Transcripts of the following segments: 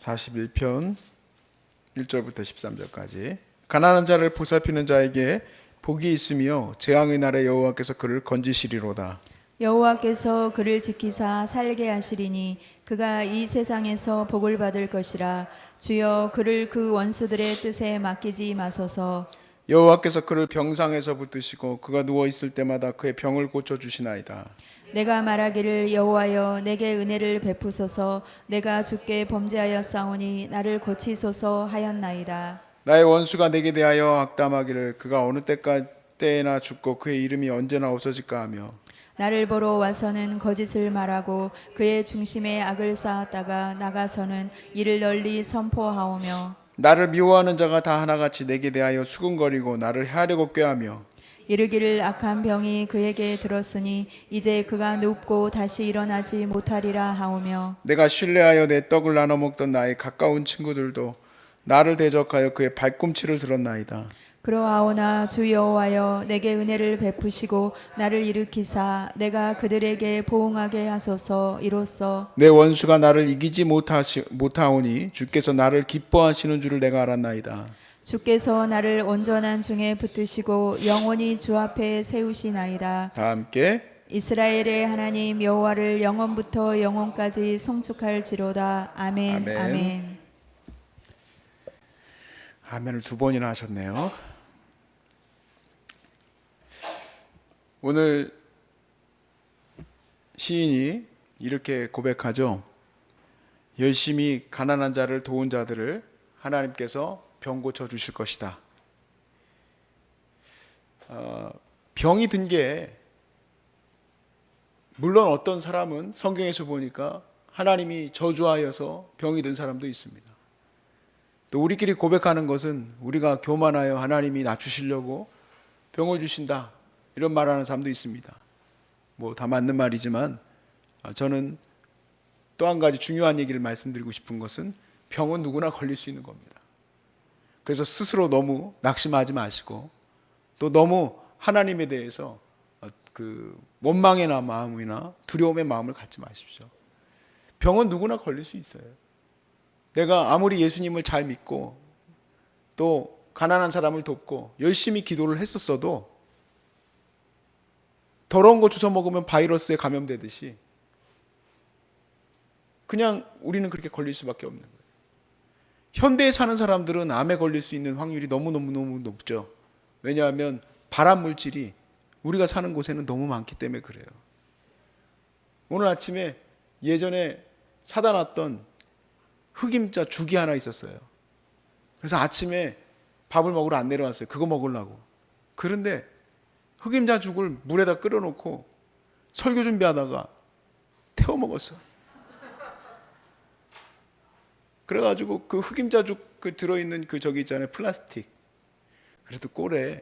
41편 1절부터 13절까지. 가난한 자를 보살피는 자에게 복이 있으며 재앙의 날에 여호와께서 그를 건지시리로다. 여호와께서 그를 지키사 살게 하시리니 그가 이 세상에서 복을 받을 것이라. 주여 그를 그 원수들의 뜻에 맡기지 마소서. 여호와께서 그를 병상에서 붙드시고 그가 누워 있을 때마다 그의 병을 고쳐 주시나이다. 내가 말하기를 여호와여 내게 은혜를 베푸소서. 내가 주께 범죄하였사오니 나를 고치소서 하였나이다. 나의 원수가 내게 대하여 악담하기를 그가 어느 때나 죽고 그의 이름이 언제나 없어질까 하며 나를 보러 와서는 거짓을 말하고 그의 중심에 악을 쌓았다가 나가서는 이를 널리 선포하오며 나를 미워하는 자가 다 하나같이 내게 대하여 수군거리고 나를 해하려고 꾀하며 이르기를 악한 병이 그에게 들었으니 이제 그가 눕고 다시 일어나지 못하리라 하오며 내가 신뢰하여 내 떡을 나눠 먹던 나의 가까운 친구들도 나를 대적하여 그의 발꿈치를 들었나이다. 그러하오나 주 여호와여 내게 은혜를 베푸시고 나를 일으키사 내가 그들에게 보응하게 하소서. 이로써 내 원수가 나를 이기지 못하오니 주께서 나를 기뻐하시는 줄을 내가 알았나이다. 주께서 나를 온전한 중에 붙드시고 영원히 주 앞에 세우시나이다. 다 함께 이스라엘의 하나님 여호와를 영원부터 영원까지 송축할지로다. 아멘. 아멘. 아멘. 아멘을 두 번이나 하셨네요. 오늘 시인이 이렇게 고백하죠. 열심히 가난한 자를 도운 자들을 하나님께서 병 고쳐 주실 것이다. 병이 든 게 물론 어떤 사람은 성경에서 보니까 하나님이 저주하여서 병이 든 사람도 있습니다. 또 우리끼리 고백하는 것은 우리가 교만하여 하나님이 낮추시려고 병을 주신다 이런 말하는 사람도 있습니다. 뭐 다 맞는 말이지만 저는 또 한 가지 중요한 얘기를 말씀드리고 싶은 것은 병은 누구나 걸릴 수 있는 겁니다. 그래서 스스로 너무 낙심하지 마시고 또 너무 하나님에 대해서 그 원망의 마음이나 두려움의 마음을 갖지 마십시오. 병은 누구나 걸릴 수 있어요. 내가 아무리 예수님을 잘 믿고 또 가난한 사람을 돕고 열심히 기도를 했었어도 더러운 거 주워 먹으면 바이러스에 감염되듯이 그냥 우리는 그렇게 걸릴 수밖에 없는 거예요. 현대에 사는 사람들은 암에 걸릴 수 있는 확률이 너무너무 높죠. 왜냐하면 발암 물질이 우리가 사는 곳에는 너무 많기 때문에 그래요. 오늘 아침에 예전에 사다 놨던 흑임자 죽이 하나 있었어요. 그래서 아침에 밥을 먹으러 안 내려왔어요. 그거 먹으려고. 그런데 흑임자 죽을 물에다 끓여놓고 설교 준비하다가 태워 먹었어. 그래가지고 그 흑임자 죽 그 들어있는 그 저기 있잖아요. 플라스틱. 그래도 꼴에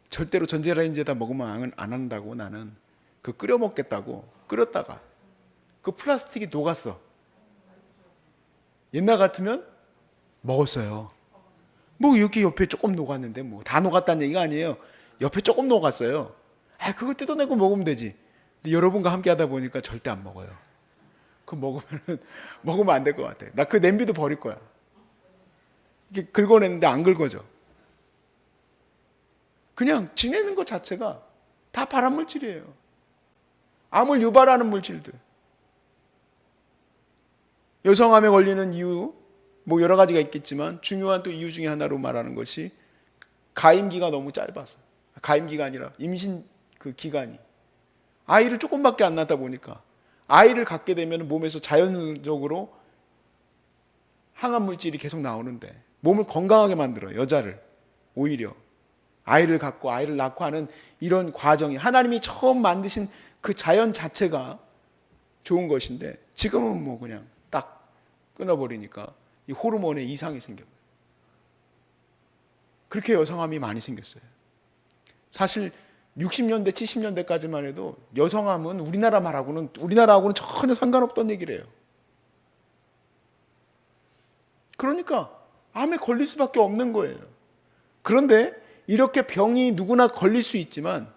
절대로 전자레인지에다 먹으면 안 한다고 나는 그 끓여 먹겠다고 끓였다가 그 플라스틱이 녹았어. 옛날 같으면 먹었어요. 뭐 이렇게 옆에 조금 녹았는데 뭐 다 녹았다는 얘기가 아니에요. 옆에 조금 녹았어요. 그거 뜯어내고 먹으면 되지. 근데 여러분과 함께 하다 보니까 절대 안 먹어요. 그거 먹으면 안 될 것 같아. 나 그 냄비도 버릴 거야. 이렇게 긁어내는데 안 긁어져. 그냥 지내는 것 자체가 다 발암 물질이에요. 암을 유발하는 물질들. 여성암에 걸리는 이유 뭐 여러 가지가 있겠지만 중요한 또 이유 중에 하나로 말하는 것이 가임기가 너무 짧아서. 가임기가 아니라 임신 그 기간이 아이를 조금밖에 안 낳다 보니까 아이를 갖게 되면 몸에서 자연적으로 항암 물질이 계속 나오는데 몸을 건강하게 만들어요. 여자를 오히려 아이를 갖고 아이를 낳고 하는 이런 과정이 하나님이 처음 만드신 그 자연 자체가 좋은 것인데 지금은 뭐 그냥 딱 끊어버리니까 이 호르몬에 이상이 생겨요. 그렇게 여성암이 많이 생겼어요. 사실 60년대, 70년대까지만 해도 여성암은 우리나라하고는 전혀 상관없던 얘기를 해요. 그러니까 암에 걸릴 수밖에 없는 거예요. 그런데 이렇게 병이 누구나 걸릴 수 있지만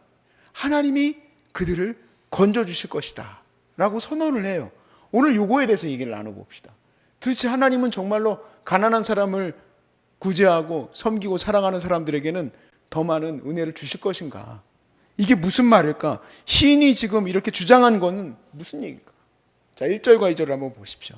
하나님이 그들을 건져주실 것이다 라고 선언을 해요. 오늘 요거에 대해서 얘기를 나눠봅시다. 도대체 하나님은 정말로 가난한 사람을 구제하고 섬기고 사랑하는 사람들에게는 더 많은 은혜를 주실 것인가? 이게 무슨 말일까? 시인이 지금 이렇게 주장한 것은 무슨 얘기일까? 자, 1절과 2절을 한번 보십시오.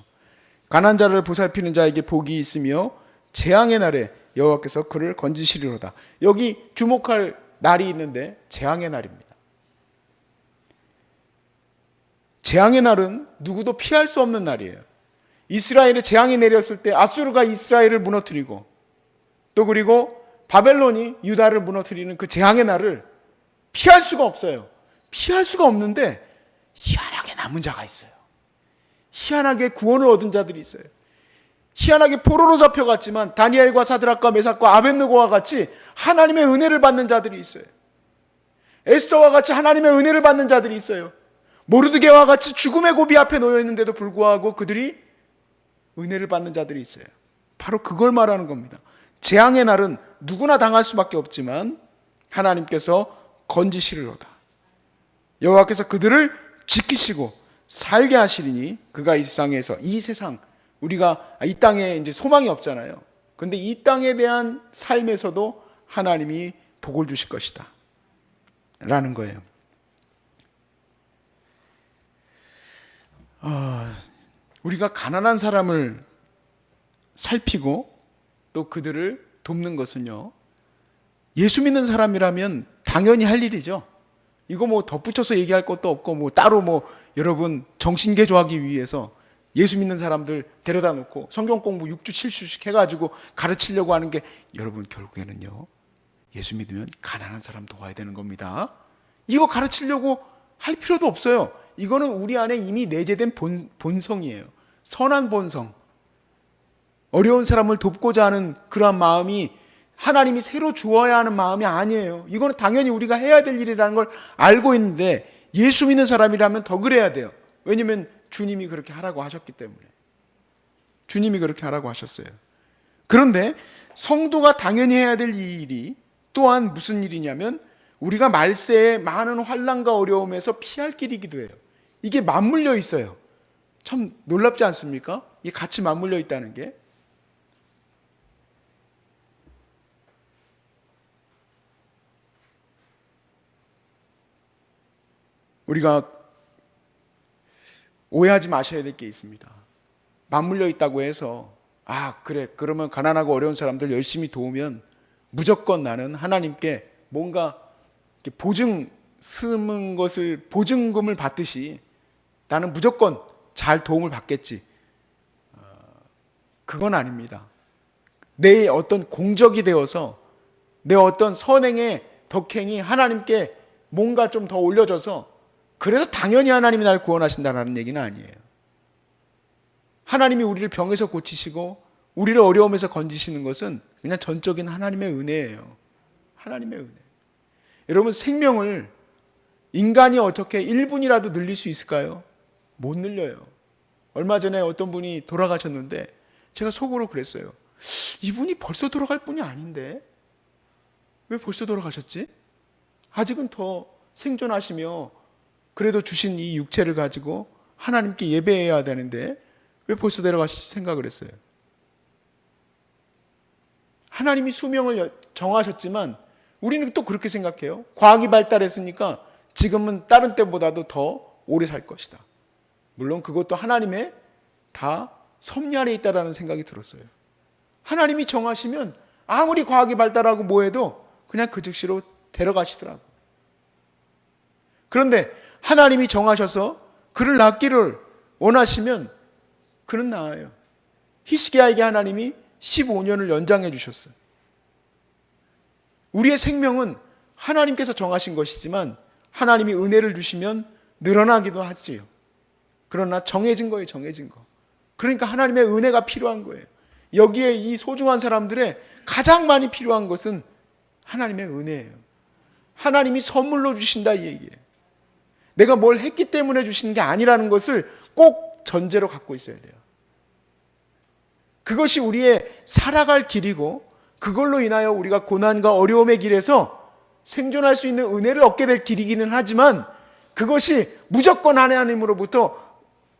가난한 자를 보살피는 자에게 복이 있으며 재앙의 날에 여호와께서 그를 건지시리로다. 여기 주목할 날이 있는데 재앙의 날입니다. 재앙의 날은 누구도 피할 수 없는 날이에요. 이스라엘에 재앙이 내렸을 때 아수르가 이스라엘을 무너뜨리고 또 그리고 바벨론이 유다를 무너뜨리는 그 재앙의 날을 피할 수가 없어요. 피할 수가 없는데 희한하게 남은 자가 있어요. 희한하게 구원을 얻은 자들이 있어요. 희한하게 포로로 잡혀갔지만 다니엘과 사드락과 메삭과 아벳느고와 같이 하나님의 은혜를 받는 자들이 있어요. 에스더와 같이 하나님의 은혜를 받는 자들이 있어요. 모르드게와 같이 죽음의 고비 앞에 놓여 있는데도 불구하고 그들이 은혜를 받는 자들이 있어요. 바로 그걸 말하는 겁니다. 재앙의 날은 누구나 당할 수밖에 없지만 하나님께서 건지시리로다. 여호와께서 그들을 지키시고 살게 하시리니 그가 이 세상에서, 이 세상, 우리가 이 땅에 이제 소망이 없잖아요. 근데 이 땅에 대한 삶에서도 하나님이 복을 주실 것이다 라는 거예요. 우리가 가난한 사람을 살피고 또 그들을 돕는 것은요, 예수 믿는 사람이라면 당연히 할 일이죠. 이거 뭐 덧붙여서 얘기할 것도 없고 뭐 따로 뭐 여러분 정신 개조하기 위해서 예수 믿는 사람들 데려다 놓고 성경 공부 6주 7주씩 해가지고 가르치려고 하는 게, 여러분 결국에는요, 예수 믿으면 가난한 사람 도와야 되는 겁니다. 이거 가르치려고 할 필요도 없어요. 이거는 우리 안에 이미 내재된 본성이에요. 선한 본성. 어려운 사람을 돕고자 하는 그러한 마음이 하나님이 새로 주어야 하는 마음이 아니에요. 이거는 당연히 우리가 해야 될 일이라는 걸 알고 있는데 예수 믿는 사람이라면 더 그래야 돼요. 왜냐하면 주님이 그렇게 하라고 하셨기 때문에. 주님이 그렇게 하라고 하셨어요. 그런데 성도가 당연히 해야 될 이 일이 또한 무슨 일이냐면 우리가 말세에 많은 환난과 어려움에서 피할 길이기도 해요. 이게 맞물려 있어요. 참 놀랍지 않습니까? 이게 같이 맞물려 있다는 게. 우리가 오해하지 마셔야 될 게 있습니다. 맞물려 있다고 해서 그래, 그러면 가난하고 어려운 사람들 열심히 도우면 무조건 나는 하나님께 뭔가 보증금을 받듯이 나는 무조건 잘 도움을 받겠지. 그건 아닙니다. 내 어떤 공적이 되어서 내 어떤 선행의 덕행이 하나님께 뭔가 좀 더 올려져서 그래서 당연히 하나님이 날 구원하신다는 얘기는 아니에요. 하나님이 우리를 병에서 고치시고 우리를 어려움에서 건지시는 것은 그냥 전적인 하나님의 은혜예요. 하나님의 은혜. 여러분, 생명을 인간이 어떻게 1분이라도 늘릴 수 있을까요? 못 늘려요. 얼마 전에 어떤 분이 돌아가셨는데 제가 속으로 그랬어요. 이분이 벌써 돌아갈 분이 아닌데 왜 벌써 돌아가셨지? 아직은 더 생존하시며 그래도 주신 이 육체를 가지고 하나님께 예배해야 되는데 왜 벌써 내려가실 생각을 했어요? 하나님이 수명을 정하셨지만 우리는 또 그렇게 생각해요. 과학이 발달했으니까 지금은 다른 때보다도 더 오래 살 것이다. 물론 그것도 하나님의 다 섭리 아래 있다라는 생각이 들었어요. 하나님이 정하시면 아무리 과학이 발달하고 뭐해도 그냥 그 즉시로 데려가시더라고. 그런데 하나님이 정하셔서 그를 낳기를 원하시면 그는 낳아요. 히스기야에게 하나님이 15년을 연장해 주셨어요. 우리의 생명은 하나님께서 정하신 것이지만 하나님이 은혜를 주시면 늘어나기도 하지요. 그러나 정해진 거예요, 정해진 거. 그러니까 하나님의 은혜가 필요한 거예요. 여기에 이 소중한 사람들의 가장 많이 필요한 것은 하나님의 은혜예요. 하나님이 선물로 주신다 이 얘기예요. 내가 뭘 했기 때문에 주시는 게 아니라는 것을 꼭 전제로 갖고 있어야 돼요. 그것이 우리의 살아갈 길이고 그걸로 인하여 우리가 고난과 어려움의 길에서 생존할 수 있는 은혜를 얻게 될 길이기는 하지만 그것이 무조건 하나님으로부터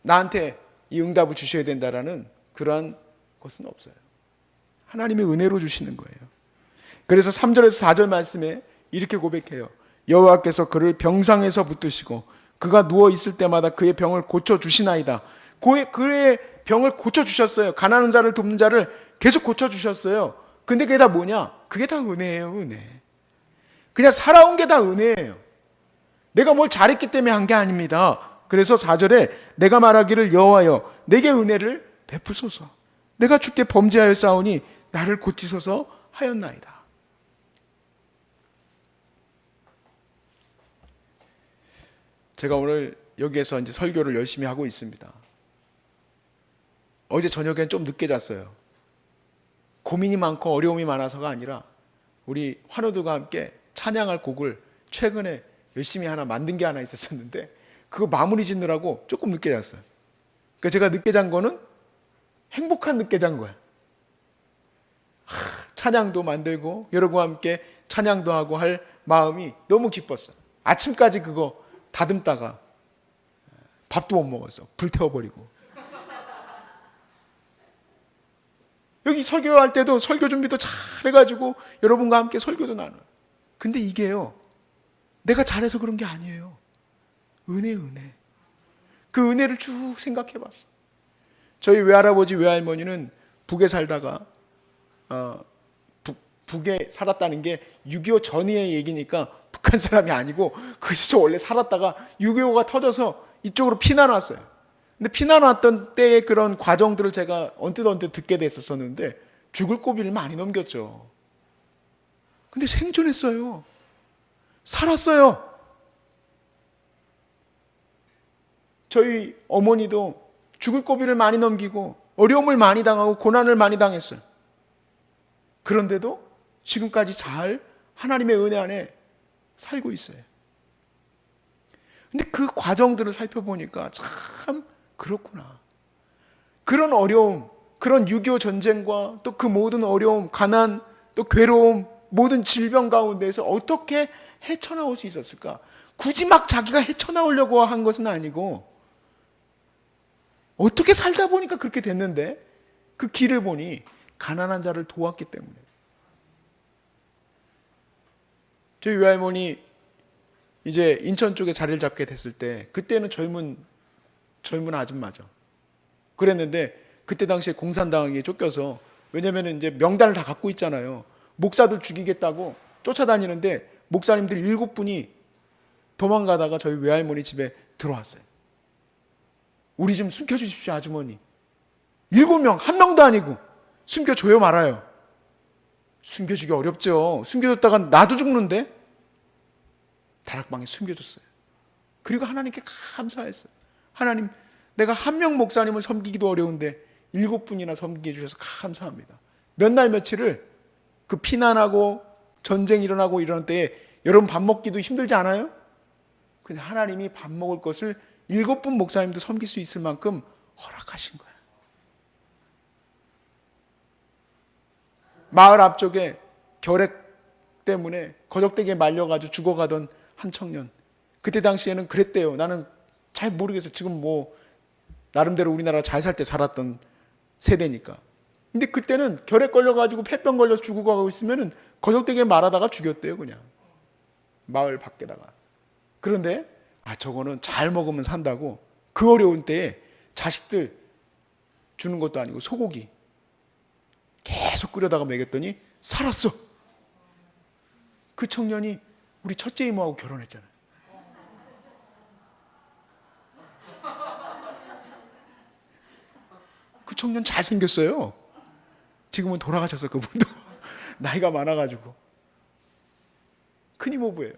나한테 이 응답을 주셔야 된다라는 그러한 것은 없어요. 하나님의 은혜로 주시는 거예요. 그래서 3절에서 4절 말씀에 이렇게 고백해요. 여호와께서 그를 병상에서 붙드시고 그가 누워 있을 때마다 그의 병을 고쳐 주시나이다. 그의 병을 고쳐 주셨어요. 가난한 자를 돕는 자를 계속 고쳐 주셨어요. 근데 그게 다 뭐냐? 그게 다 은혜예요, 은혜. 그냥 살아온 게 다 은혜예요. 내가 뭘 잘했기 때문에 한 게 아닙니다. 그래서 4절에 내가 말하기를 여호와여 내게 은혜를 베푸소서. 내가 주께 범죄하여 싸우니 나를 고치소서 하였나이다. 제가 오늘 여기에서 이제 설교를 열심히 하고 있습니다. 어제 저녁엔 좀 늦게 잤어요. 고민이 많고 어려움이 많아서가 아니라 우리 환우들과 함께 찬양할 곡을 최근에 열심히 하나 만든 게 하나 있었는데 그거 마무리 짓느라고 조금 늦게 잤어요. 그러니까 제가 늦게 잔 거는 행복한 늦게 잔 거야. 찬양도 만들고 여러분과 함께 찬양도 하고 할 마음이 너무 기뻤어요. 아침까지 그거 다듬다가 밥도 못 먹었어. 불태워버리고. 여기 설교할 때도 설교 준비도 잘 해가지고 여러분과 함께 설교도 나눠요. 근데 이게요, 내가 잘해서 그런 게 아니에요. 은혜. 그 은혜를 쭉 생각해 봤어. 저희 외할아버지 외할머니는 북에 살다가 북에 살았다는 게 6.25 전의 얘기니까 북한 사람이 아니고 그 시절 원래 살았다가 6.25가 터져서 이쪽으로 피난 왔어요. 근데 피난 왔던 때의 그런 과정들을 제가 언뜻 듣게 됐었는데 죽을 고비를 많이 넘겼죠. 근데 생존했어요. 살았어요. 저희 어머니도 죽을 고비를 많이 넘기고 어려움을 많이 당하고 고난을 많이 당했어요. 그런데도 지금까지 잘 하나님의 은혜 안에 살고 있어요. 근데 그 과정들을 살펴보니까 참 그렇구나. 그런 어려움, 그런 6.25 전쟁과 또 그 모든 어려움, 가난, 또 괴로움, 모든 질병 가운데에서 어떻게 헤쳐나올 수 있었을까? 굳이 막 자기가 헤쳐나오려고 한 것은 아니고 어떻게 살다 보니까 그렇게 됐는데 그 길을 보니 가난한 자를 도왔기 때문에. 저희 외할머니 이제 인천 쪽에 자리를 잡게 됐을 때 그때는 젊은 아줌마죠. 그랬는데 그때 당시에 공산당에 쫓겨서, 왜냐면 이제 명단을 다 갖고 있잖아요. 목사들 죽이겠다고 쫓아다니는데 목사님들 7분이 도망가다가 저희 외할머니 집에 들어왔어요. 우리 좀 숨겨주십시오, 아주머니. 7명, 한 명도 아니고 숨겨줘요 말아요. 숨겨주기 어렵죠. 숨겨줬다가 나도 죽는데 다락방에 숨겨줬어요. 그리고 하나님께 감사했어요. 하나님, 내가 한 명 목사님을 섬기기도 어려운데 7분이나 섬기게 해주셔서 감사합니다. 몇 날 며칠을 그 피난하고 전쟁 일어나고 이런 때에 여러분 밥 먹기도 힘들지 않아요? 근데 하나님이 밥 먹을 것을 7분 목사님도 섬길 수 있을 만큼 허락하신 거예요. 마을 앞쪽에 결핵 때문에 거적대기에 말려가지고 죽어가던 한 청년. 그때 당시에는 그랬대요. 나는 잘 모르겠어요. 지금 뭐 나름대로 우리나라 잘 살 때 살았던 세대니까. 근데 그때는 결핵 걸려가지고 폐병 걸려서 죽어가고 있으면은 거적대기에 말하다가 죽였대요, 그냥. 마을 밖에다가. 그런데 저거는 잘 먹으면 산다고 그 어려운 때에 자식들 주는 것도 아니고 소고기 계속 끓여다가 먹였더니 살았어. 그 청년이 우리 첫째 이모하고 결혼했잖아요. 그 청년 잘생겼어요. 지금은 돌아가셔서 그분도 나이가 많아가지고 큰 이모부예요.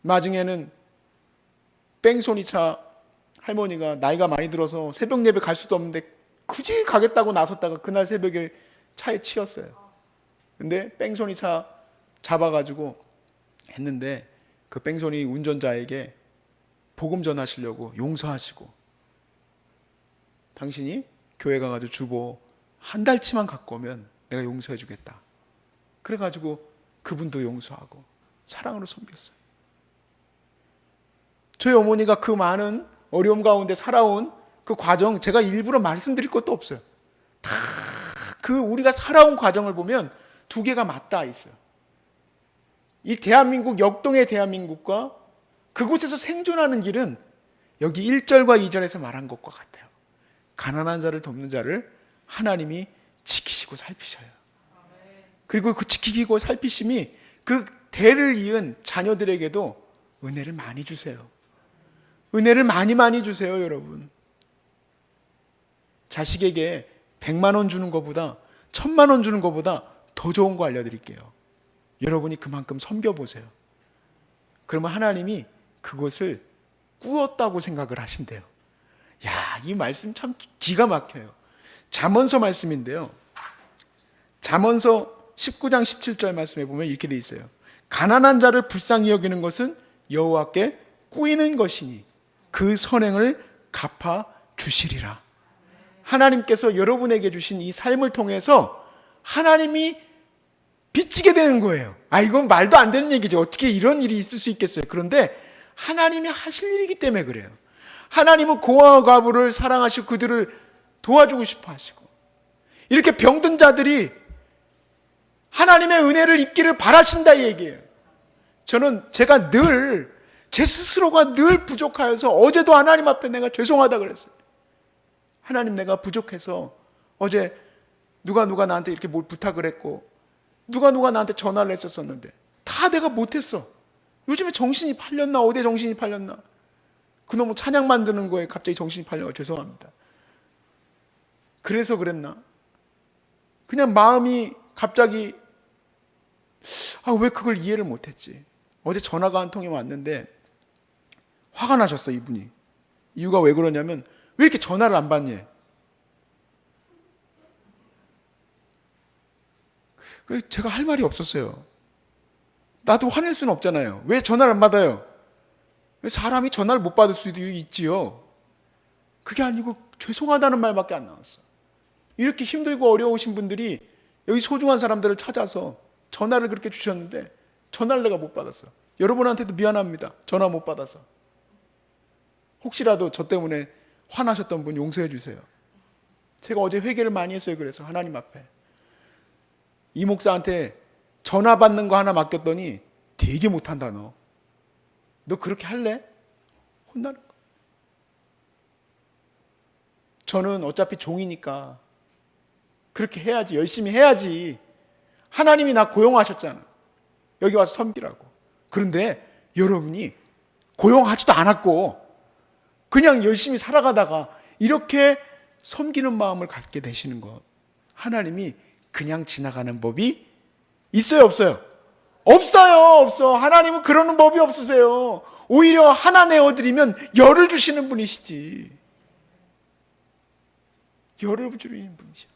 나중에는 뺑소니차 할머니가 나이가 많이 들어서 새벽 예배 갈 수도 없는데 굳이 가겠다고 나섰다가 그날 새벽에 차에 치였어요. 근데 뺑소니차 잡아가지고 했는데 그 뺑소니 운전자에게 복음 전하시려고 용서하시고, 당신이 교회 가가지고 주보 한 달치만 갖고 오면 내가 용서해 주겠다. 그래가지고 그분도 용서하고 사랑으로 섬겼어요. 저희 어머니가 그 많은 어려움 가운데 살아온 그 과정 제가 일부러 말씀드릴 것도 없어요. 다 그 우리가 살아온 과정을 보면 두 개가 맞닿아 있어요. 이 대한민국, 역동의 대한민국과 그곳에서 생존하는 길은 여기 1절과 2절에서 말한 것과 같아요. 가난한 자를 돕는 자를 하나님이 지키시고 살피셔요. 그리고 그 지키고 살피심이 그 대를 이은 자녀들에게도 은혜를 많이 주세요. 은혜를 많이 주세요, 여러분. 자식에게 100만 원 주는 것보다 1000만 원 주는 것보다 더 좋은 거 알려드릴게요. 여러분이 그만큼 섬겨보세요. 그러면 하나님이 그것을 꾸었다고 생각을 하신대요. 야, 이 말씀 참 기가 막혀요. 잠언서 말씀인데요. 잠언서 19장 17절 말씀에 보면 이렇게 돼 있어요. 가난한 자를 불쌍히 여기는 것은 여호와께 꾸이는 것이니 그 선행을 갚아 주시리라. 하나님께서 여러분에게 주신 이 삶을 통해서 하나님이 빚지게 되는 거예요. 아, 이건 말도 안 되는 얘기죠. 어떻게 이런 일이 있을 수 있겠어요. 그런데 하나님이 하실 일이기 때문에 그래요. 하나님은 고아와 과부를 사랑하시고 그들을 도와주고 싶어 하시고, 이렇게 병든 자들이 하나님의 은혜를 입기를 바라신다 이 얘기예요. 저는 제가 늘 제 스스로가 늘 부족하여서 어제도 하나님 앞에 내가 죄송하다 그랬어요. 하나님, 내가 부족해서 어제 누가 나한테 이렇게 뭘 부탁을 했고 누가 나한테 전화를 했었었는데 다 내가 못했어. 요즘에 정신이 팔렸나? 어디에 정신이 팔렸나? 그놈의 찬양 만드는 거에 갑자기 정신이 팔려서 죄송합니다. 그래서 그랬나? 그냥 마음이 갑자기 왜 그걸 이해를 못했지? 어제 전화가 한 통이 왔는데 화가 나셨어, 이분이. 이유가 왜 그러냐면, 왜 이렇게 전화를 안 받니? 제가 할 말이 없었어요. 나도 화낼 수는 없잖아요. 왜 전화를 안 받아요? 왜 사람이 전화를 못 받을 수도 있지요. 그게 아니고 죄송하다는 말밖에 안 나왔어. 이렇게 힘들고 어려우신 분들이 여기 소중한 사람들을 찾아서 전화를 그렇게 주셨는데 전화를 내가 못 받았어. 여러분한테도 미안합니다. 전화 못 받아서. 혹시라도 저 때문에 화나셨던 분 용서해 주세요. 제가 어제 회개를 많이 했어요. 그래서 하나님 앞에 이 목사한테 전화 받는 거 하나 맡겼더니 되게 못한다. 너 그렇게 할래? 혼나는 거. 저는 어차피 종이니까 그렇게 해야지, 열심히 해야지. 하나님이 나 고용하셨잖아. 여기 와서 섬기라고. 그런데 여러분이 고용하지도 않았고 그냥 열심히 살아가다가 이렇게 섬기는 마음을 갖게 되시는 것, 하나님이 그냥 지나가는 법이 있어요, 없어요? 없어. 하나님은 그러는 법이 없으세요. 오히려 하나 내어드리면 열을 주시는 분이시지. 열을 주시는 분이셔.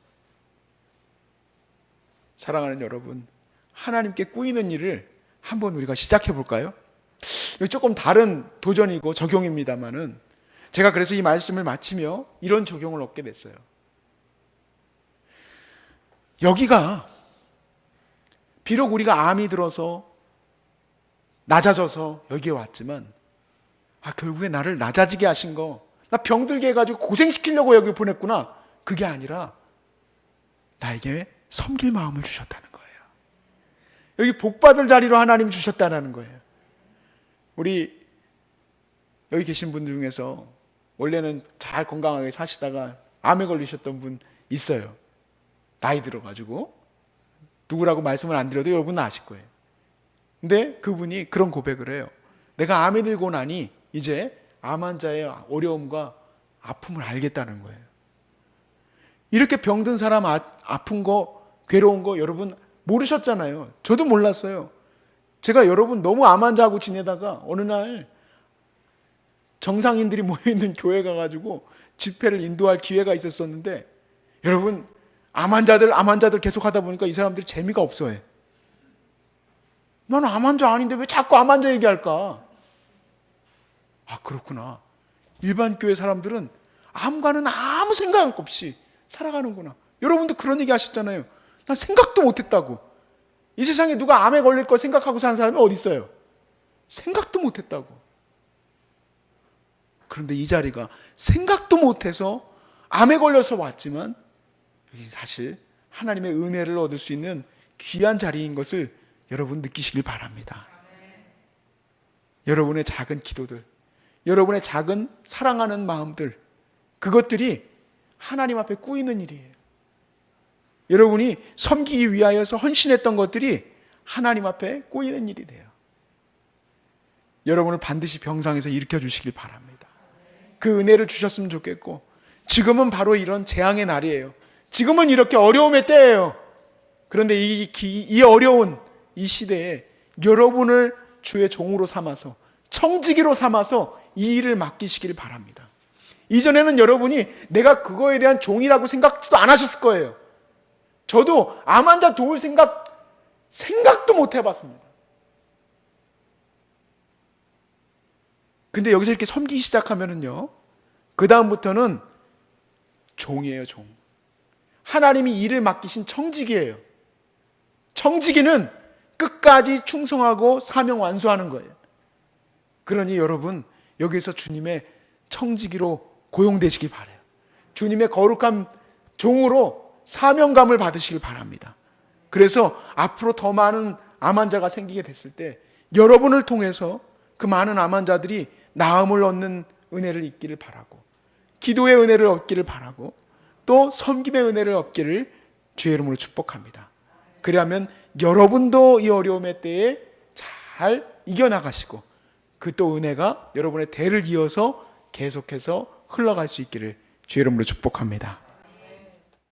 사랑하는 여러분, 하나님께 꾸이는 일을 한번 우리가 시작해 볼까요? 조금 다른 도전이고 적용입니다만은, 제가 그래서 이 말씀을 마치며 이런 적용을 얻게 됐어요. 여기가 비록 우리가 암이 들어서 낮아져서 여기에 왔지만, 결국에 나를 낮아지게 하신 거, 나 병들게 해가지고 고생시키려고 여기 보냈구나, 그게 아니라 나에게 섬길 마음을 주셨다는 거예요. 여기 복받을 자리로 하나님 주셨다는 거예요. 우리 여기 계신 분들 중에서 원래는 잘 건강하게 사시다가 암에 걸리셨던 분 있어요. 나이 들어가지고. 누구라고 말씀을 안 드려도 여러분은 아실 거예요. 근데 그분이 그런 고백을 해요. 내가 암에 들고 나니 이제 암 환자의 어려움과 아픔을 알겠다는 거예요. 이렇게 병든 사람 아픈 거, 괴로운 거 여러분 모르셨잖아요. 저도 몰랐어요. 제가 여러분 너무 암 환자하고 지내다가 어느 날 정상인들이 모여있는 교회 가가지고 집회를 인도할 기회가 있었었는데, 여러분 암 환자들 계속 하다 보니까 이 사람들이 재미가 없어해. 나는 암 환자 아닌데 왜 자꾸 암 환자 얘기할까? 그렇구나. 일반 교회 사람들은 암과는 아무 생각 없이 살아가는구나. 여러분도 그런 얘기 하셨잖아요. 난 생각도 못했다고. 이 세상에 누가 암에 걸릴 거 생각하고 사는 사람이 어디 있어요? 생각도 못했다고. 그런데 이 자리가 생각도 못해서 암에 걸려서 왔지만 여기 사실 하나님의 은혜를 얻을 수 있는 귀한 자리인 것을 여러분 느끼시길 바랍니다. 여러분의 작은 기도들, 여러분의 작은 사랑하는 마음들, 그것들이 하나님 앞에 꾸이는 일이에요. 여러분이 섬기기 위하여서 헌신했던 것들이 하나님 앞에 꾸이는 일이 돼요. 여러분을 반드시 병상에서 일으켜 주시길 바랍니다. 그 은혜를 주셨으면 좋겠고, 지금은 바로 이런 재앙의 날이에요. 지금은 이렇게 어려움의 때예요. 그런데 이 어려운 이 시대에 여러분을 주의 종으로 삼아서, 청지기로 삼아서 이 일을 맡기시길 바랍니다. 이전에는 여러분이 내가 그거에 대한 종이라고 생각도 안 하셨을 거예요. 저도 암 환자 도울 생각도 못 해봤습니다. 근데 여기서 이렇게 섬기기 시작하면은요, 그 다음부터는 종이에요, 종. 하나님이 일을 맡기신 청지기예요. 청지기는 끝까지 충성하고 사명 완수하는 거예요. 그러니 여러분, 여기서 주님의 청지기로 고용되시기 바라요. 주님의 거룩한 종으로 사명감을 받으시길 바랍니다. 그래서 앞으로 더 많은 암 환자가 생기게 됐을 때 여러분을 통해서 그 많은 암 환자들이 나음을 얻는 은혜를 입기를 바라고, 기도의 은혜를 얻기를 바라고, 또 섬김의 은혜를 얻기를 주의 이름으로 축복합니다. 그리하면 여러분도 이 어려움의 때에 잘 이겨나가시고, 그 또 은혜가 여러분의 대를 이어서 계속해서 흘러갈 수 있기를 주의 이름으로 축복합니다.